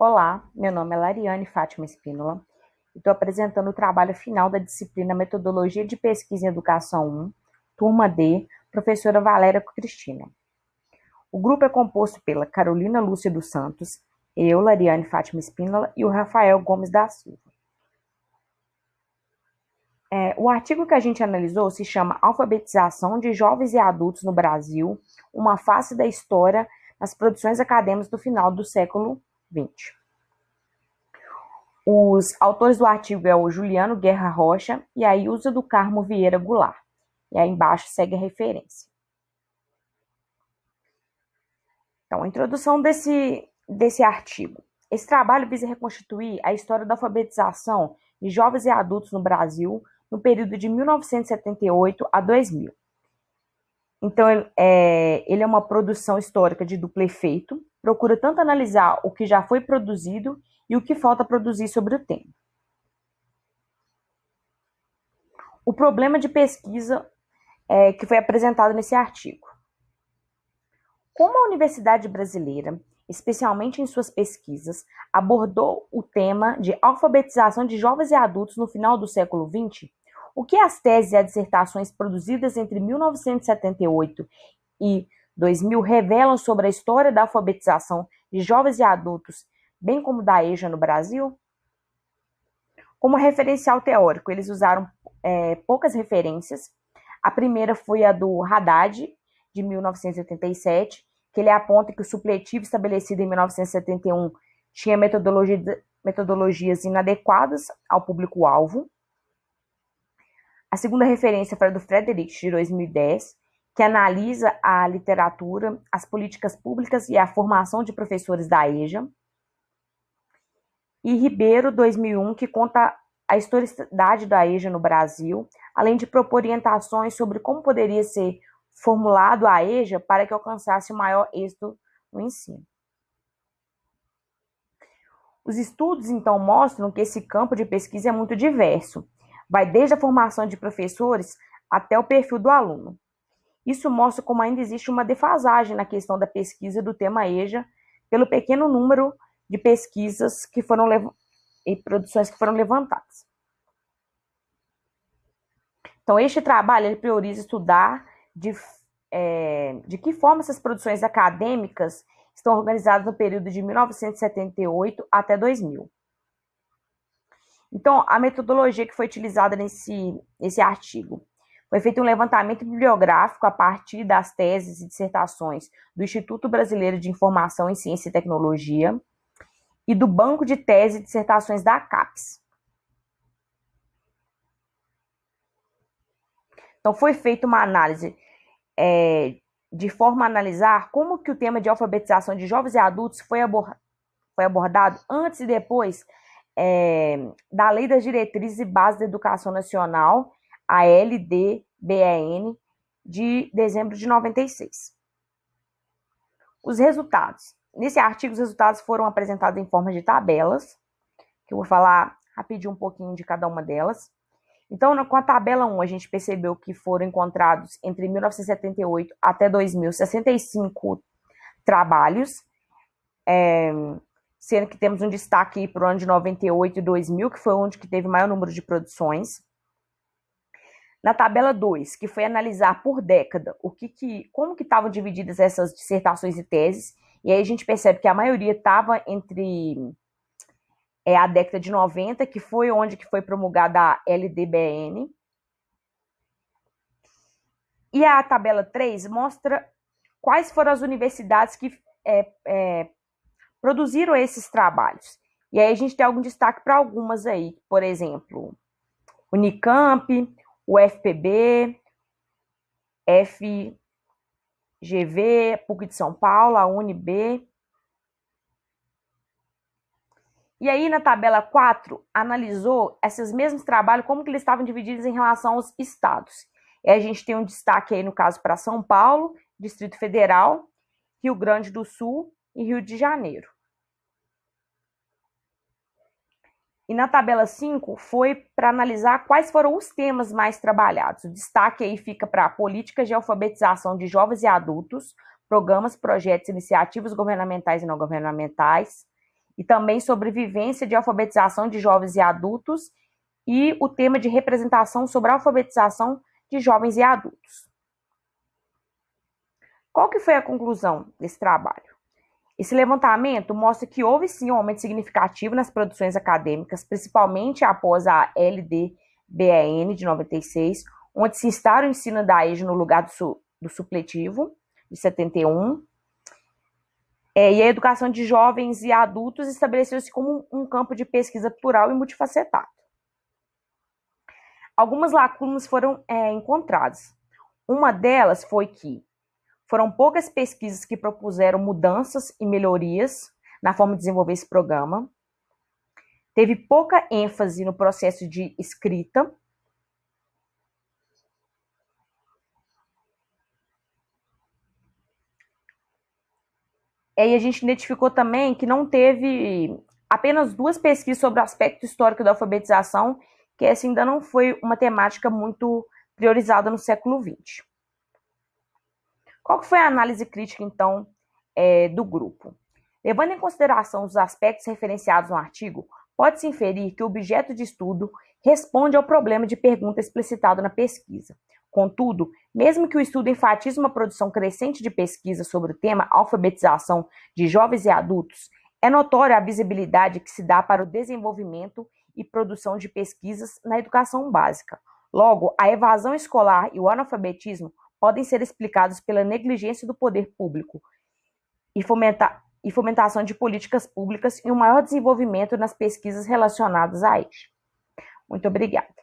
Olá, meu nome é Lariane Fátima Espínola e estou apresentando o trabalho final da disciplina Metodologia de Pesquisa em Educação 1, turma D, professora Valéria Cristina. O grupo é composto pela Carolina Lúcia dos Santos, eu, Lariane Fátima Espínola, e o Rafael Gomes da Silva. O artigo que a gente analisou se chama Alfabetização de Jovens e Adultos no Brasil, uma face da história nas produções acadêmicas do final do século XX. Os autores do artigo é o Juliano Guerra Rocha e a Ilza do Carmo Vieira Goulart. E aí embaixo segue a referência. Então, a introdução desse artigo. Esse trabalho visa reconstituir a história da alfabetização de jovens e adultos no Brasil no período de 1978 a 2000. Então, ele é uma produção histórica de duplo efeito, procura tanto analisar o que já foi produzido e o que falta produzir sobre o tema. O problema de pesquisa que foi apresentado nesse artigo. Como a Universidade Brasileira, especialmente em suas pesquisas, abordou o tema de alfabetização de jovens e adultos no final do século XX, o que as teses e as dissertações produzidas entre 1978 e 2000 revelam sobre a história da alfabetização de jovens e adultos, bem como da EJA no Brasil? Como referencial teórico, eles usaram poucas referências. A primeira foi a do Haddad, de 1987, que ele aponta que o supletivo estabelecido em 1971 tinha metodologias inadequadas ao público-alvo. A segunda referência foi a do Frederic, de 2010, que analisa a literatura, as políticas públicas e a formação de professores da EJA. E Ribeiro, 2001, que conta a historicidade da EJA no Brasil, além de propor orientações sobre como poderia ser formulado a EJA para que alcançasse o maior êxito no ensino. Os estudos, então, mostram que esse campo de pesquisa é muito diverso. Vai desde a formação de professores até o perfil do aluno. Isso mostra como ainda existe uma defasagem na questão da pesquisa do tema EJA pelo pequeno número de pesquisas e produções que foram levantadas. Então, este trabalho ele prioriza estudar de que forma essas produções acadêmicas estão organizadas no período de 1978 até 2000. Então, a metodologia que foi utilizada nesse artigo foi feito um levantamento bibliográfico a partir das teses e dissertações do Instituto Brasileiro de Informação em Ciência e Tecnologia e do Banco de Teses e Dissertações da CAPES. Então, foi feita uma análise de forma a analisar como que o tema de alfabetização de jovens e adultos foi abordado antes e depois da Lei das Diretrizes e Bases da Educação Nacional, a LDBEN, de dezembro de 96. Os resultados. Nesse artigo, os resultados foram apresentados em forma de tabelas, que eu vou falar rapidinho um pouquinho de cada uma delas. Então, com a tabela 1, a gente percebeu que foram encontrados entre 1978 até 2000, 65 trabalhos, sendo que temos um destaque para o ano de 98 e 2000, que foi onde que teve o maior número de produções. Na tabela 2, que foi analisar por década como que estavam divididas essas dissertações e teses, e aí a gente percebe que a maioria estava entre a década de 90, que foi onde que foi promulgada a LDBN. E a tabela 3 mostra quais foram as universidades que produziram esses trabalhos. E aí a gente tem algum destaque para algumas aí, por exemplo, Unicamp, UFPB, FGV, PUC de São Paulo, a UNB. E aí, na tabela 4, analisou esses mesmos trabalhos, como que eles estavam divididos em relação aos estados. E a gente tem um destaque aí, no caso, para São Paulo, Distrito Federal, Rio Grande do Sul e Rio de Janeiro. E na tabela 5, foi para analisar quais foram os temas mais trabalhados. O destaque aí fica para políticas de alfabetização de jovens e adultos, programas, projetos, iniciativas governamentais e não governamentais, e também sobre vivência de alfabetização de jovens e adultos e o tema de representação sobre a alfabetização de jovens e adultos. Qual que foi a conclusão desse trabalho? Esse levantamento mostra que houve sim um aumento significativo nas produções acadêmicas, principalmente após a LDBN de 96, onde se instaura o ensino da EJA no lugar do supletivo, de 71. E a educação de jovens e adultos estabeleceu-se como um campo de pesquisa plural e multifacetado. Algumas lacunas foram encontradas. Uma delas foi que foram poucas pesquisas que propuseram mudanças e melhorias na forma de desenvolver esse programa. Teve pouca ênfase no processo de escrita. E aí a gente identificou também que não teve apenas 2 pesquisas sobre o aspecto histórico da alfabetização, que essa ainda não foi uma temática muito priorizada no século XX. Qual que foi a análise crítica, então, do grupo? Levando em consideração os aspectos referenciados no artigo, pode-se inferir que o objeto de estudo responde ao problema de pergunta explicitado na pesquisa. Contudo, mesmo que o estudo enfatize uma produção crescente de pesquisa sobre o tema alfabetização de jovens e adultos, é notória a visibilidade que se dá para o desenvolvimento e produção de pesquisas na educação básica. Logo, a evasão escolar e o analfabetismo podem ser explicados pela negligência do poder público e fomentação de políticas públicas e um maior desenvolvimento nas pesquisas relacionadas a eles. Muito obrigada.